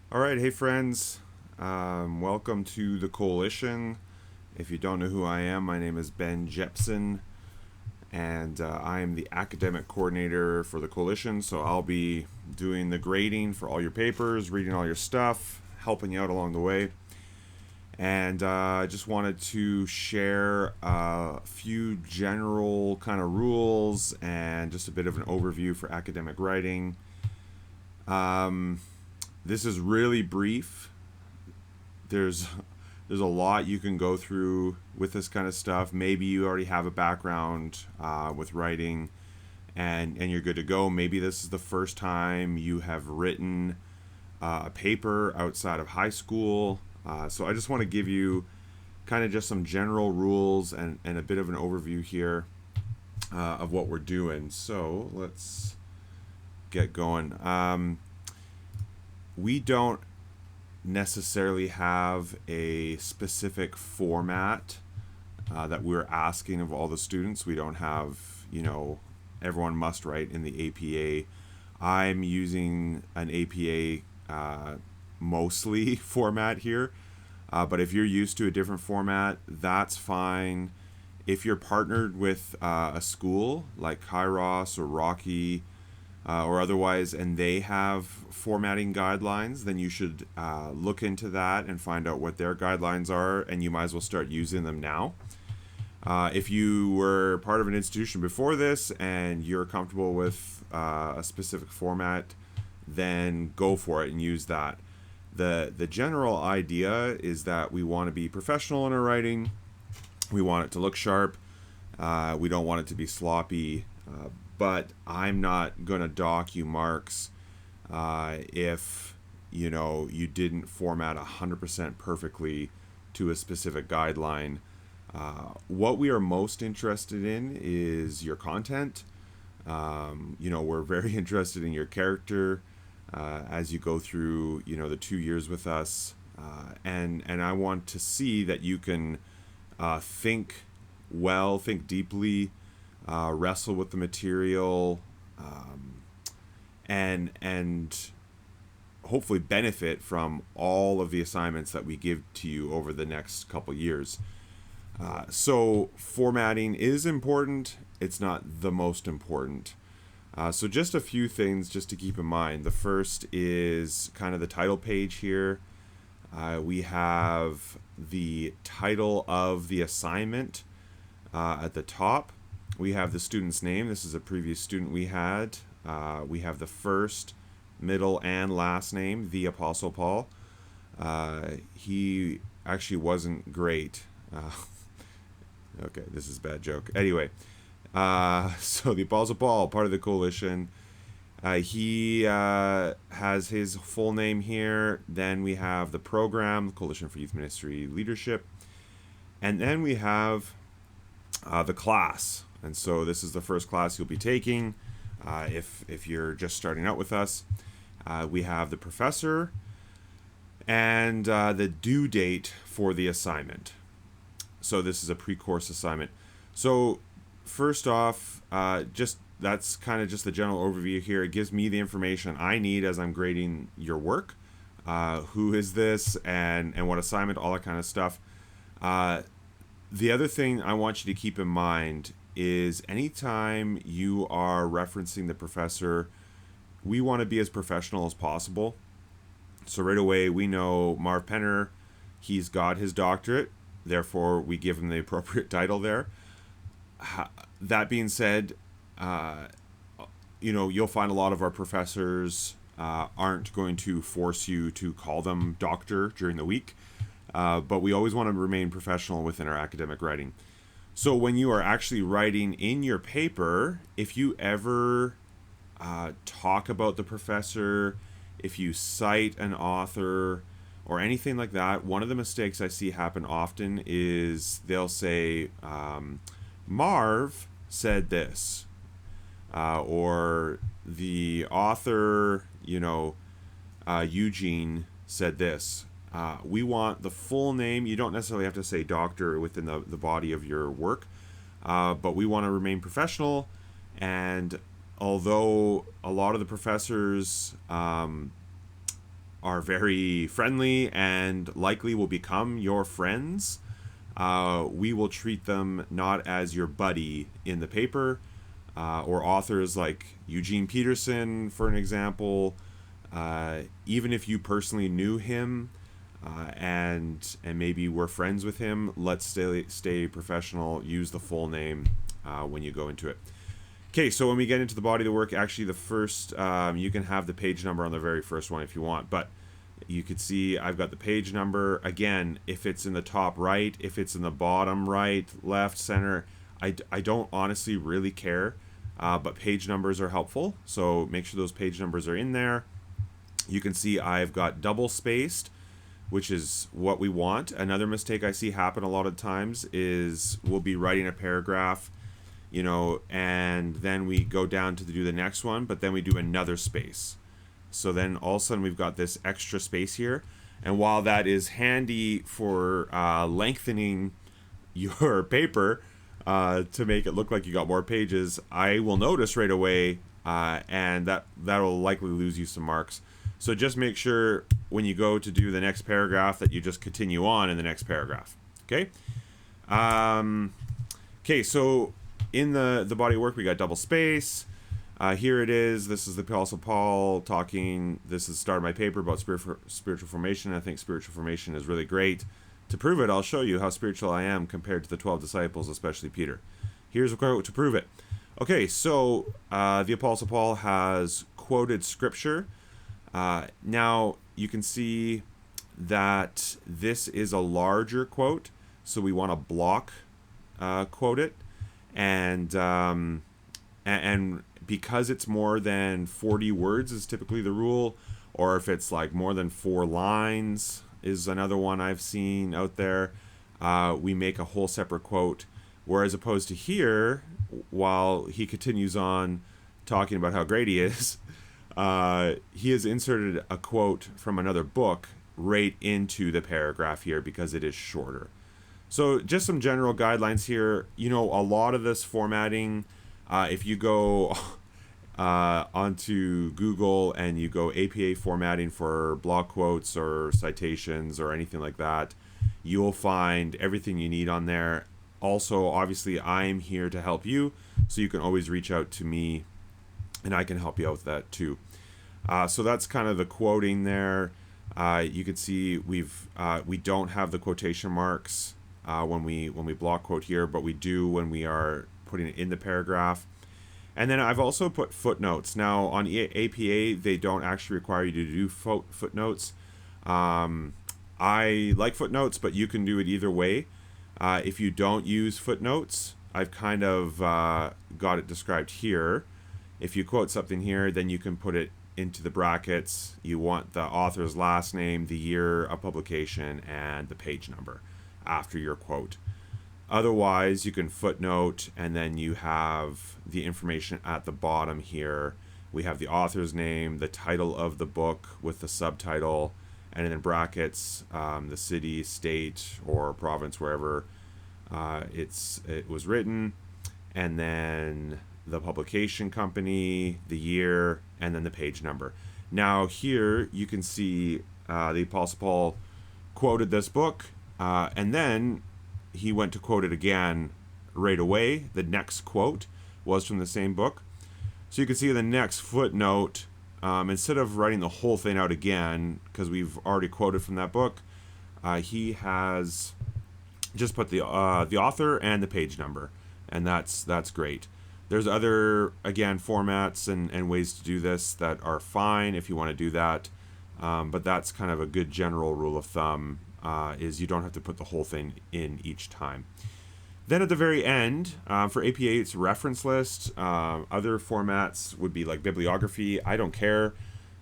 All right, hey friends, welcome to the Coalition. If you don't know who I am, my name is Ben Jepson, and I am the academic coordinator for the Coalition. So I'll be doing the grading for all your papers, reading all your stuff, helping you out along the way. And I just wanted to share a few general kind of rules and just a bit of an overview for academic writing. Um, this is really brief. there's there's a lot you can go through with this kind of stuff. Maybe you already have a background with writing, and you're good to go. Maybe this is the first time you have written a paper outside of high school. So I just want to give you kind of just some general rules and a bit of an overview here of what we're doing. So let's get going. We don't necessarily have a specific format that we're asking of all the students. We don't have, everyone must write in the APA. I'm using an APA mostly format here, but if you're used to a different format, that's fine. If you're partnered with a school like Kairos or Rocky or otherwise, and they have formatting guidelines, then you should look into that and find out what their guidelines are, and you might as well start using them now. If you were part of an institution before this and you're comfortable with a specific format, then go for it and use that. The general idea is that we want to be professional in our writing. We want it to look sharp. We don't want it to be sloppy. But I'm not going to dock you marks if you didn't format 100% perfectly to a specific guideline. What we are most interested in is your content. We're very interested in your character as you go through the 2 years with us, and I want to see that you can think well, think deeply, wrestle with the material, and hopefully benefit from all of the assignments that we give to you over the next couple years. So formatting is important. It's not the most important. So just a few things just to keep in mind. The first is kind of the title page here. We have the title of the assignment at the top. We have the student's name. This is a previous student we had. We have the first, middle, and last name, the Apostle Paul. He actually wasn't great. Okay, this is a bad joke. Anyway, so the Apostle Paul, part of the coalition, he has his full name here. Then we have the program, the Coalition for Youth Ministry Leadership. And then we have the class. And so this is the first class you'll be taking if you're just starting out with us. We have the professor and the due date for the assignment. So this is a pre-course assignment. So first off, just that's kind of just the general overview here. It gives me the information I need as I'm grading your work. Who is this and what assignment, all that kind of stuff. The other thing I want you to keep in mind is anytime you are referencing the professor, we want to be as professional as possible. So right away, we know Marv Penner, he's got his doctorate, therefore we give him the appropriate title there. That being said, you'll find a lot of our professors aren't going to force you to call them doctor during the week, but we always want to remain professional within our academic writing. So when you are actually writing in your paper, if you ever talk about the professor, if you cite an author or anything like that, one of the mistakes I see happen often is they'll say, Marv said this, or the author, Eugene said this. We want the full name. You don't necessarily have to say doctor within the body of your work, but we want to remain professional. And although a lot of the professors are very friendly and likely will become your friends, we will treat them not as your buddy in the paper, or authors like Eugene Peterson, for an example. Even if you personally knew him, and maybe were friends with him, let's stay professional. Use the full name when you go into it. Okay, so when we get into the body of the work, actually the first, you can have the page number on the very first one if you want, but you could see I've got the page number. Again, if it's in the top right, if it's in the bottom right, left, center, I don't honestly really care, but page numbers are helpful, so make sure those page numbers are in there. You can see I've got double spaced, which is what we want. Another mistake I see happen a lot of times is we'll be writing a paragraph, and then we go down to do the next one, but then we do another space. So then all of a sudden we've got this extra space here. And while that is handy for lengthening your paper to make it look like you got more pages, I will notice right away, and that'll likely lose you some marks. So just make sure when you go to do the next paragraph that you just continue on in the next paragraph. Okay? Okay, so in the body of work, we got double space. Here it is. This is the Apostle Paul talking. This is the start of my paper about spiritual formation. I think spiritual formation is really great. To prove it, I'll show you how spiritual I am compared to the 12 disciples, especially Peter. Here's a quote to prove it. Okay, so the Apostle Paul has quoted scripture. Now, you can see that this is a larger quote, so we want to block quote it. And because it's more than 40 words is typically the rule, or if it's like more than 4 lines is another one I've seen out there, we make a whole separate quote. Whereas opposed to here, while he continues on talking about how great he is, he has inserted a quote from another book right into the paragraph here because it is shorter. So just some general guidelines here. A lot of this formatting, if you go onto Google and you go APA formatting for block quotes or citations or anything like that, you'll find everything you need on there. Also, obviously, I'm here to help you, so you can always reach out to me and I can help you out with that too. So that's kind of the quoting there. You can see we don't have the quotation marks when we block quote here, but we do when we are putting it in the paragraph. And then I've also put footnotes. Now on APA, they don't actually require you to do footnotes. I like footnotes, but you can do it either way. If you don't use footnotes, I've kind of got it described here. If you quote something here, then you can put it into the brackets. You want the author's last name, the year of publication, and the page number after your quote. Otherwise, you can footnote, and then you have the information at the bottom here. We have the author's name, the title of the book with the subtitle, and then in brackets, the city, state, or province, wherever it was written, and then the publication company, the year, and then the page number. Now here you can see the Apostle Paul quoted this book, and then he went to quote it again right away. The next quote was from the same book. So you can see the next footnote, instead of writing the whole thing out again, because we've already quoted from that book, he has just put the author and the page number, and that's great. There's other, again, formats and ways to do this that are fine if you want to do that, but that's kind of a good general rule of thumb, is you don't have to put the whole thing in each time. Then at the very end, for APA, it's reference list. Other formats would be like bibliography. I don't care,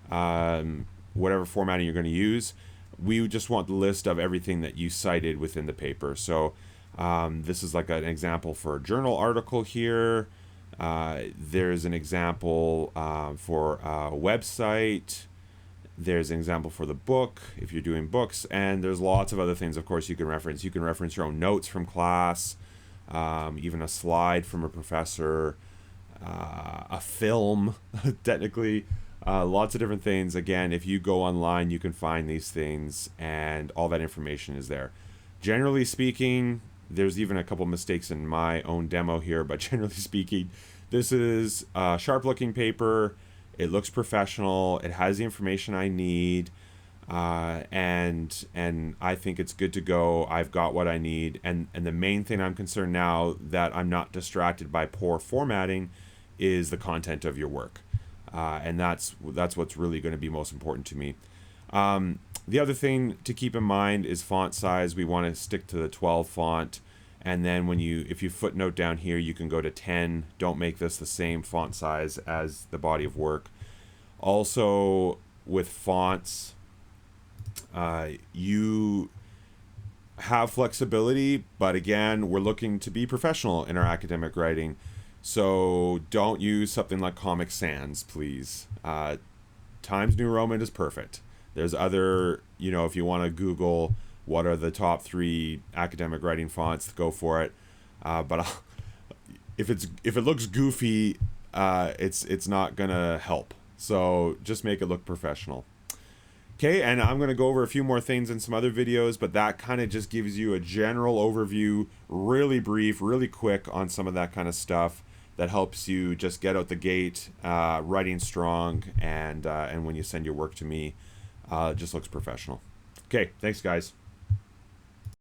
whatever formatting you're going to use. We just want the list of everything that you cited within the paper. So this is like an example for a journal article here. There's an example for a website. There's an example for the book if you're doing books, and there's lots of other things, of course, you can reference. You can reference your own notes from class, even a slide from a professor, a film, technically, Lots of different things. Again, if you go online, you can find these things, and all that information is there. Generally speaking, there's even a couple mistakes in my own demo here, but generally speaking, this is sharp looking paper. It looks professional. It has the information I need. And I think it's good to go. I've got what I need, and the main thing I'm concerned now that I'm not distracted by poor formatting is the content of your work, and that's what's really going to be most important to me. The other thing to keep in mind is font size. We want to stick to the 12 font, and then if you footnote down here, you can go to 10. Don't make this the same font size as the body of work. Also, with fonts, you have flexibility, but again, we're looking to be professional in our academic writing. So don't use something like Comic Sans, please. Times New Roman is perfect. There's other, if you want to Google what are the top 3 academic writing fonts, go for it. But if it looks goofy, it's not gonna help. So just make it look professional. Okay, and I'm going to go over a few more things in some other videos, but that kind of just gives you a general overview, really brief, really quick on some of that kind of stuff that helps you just get out the gate, writing strong, and when you send your work to me, it just looks professional. Okay, thanks guys.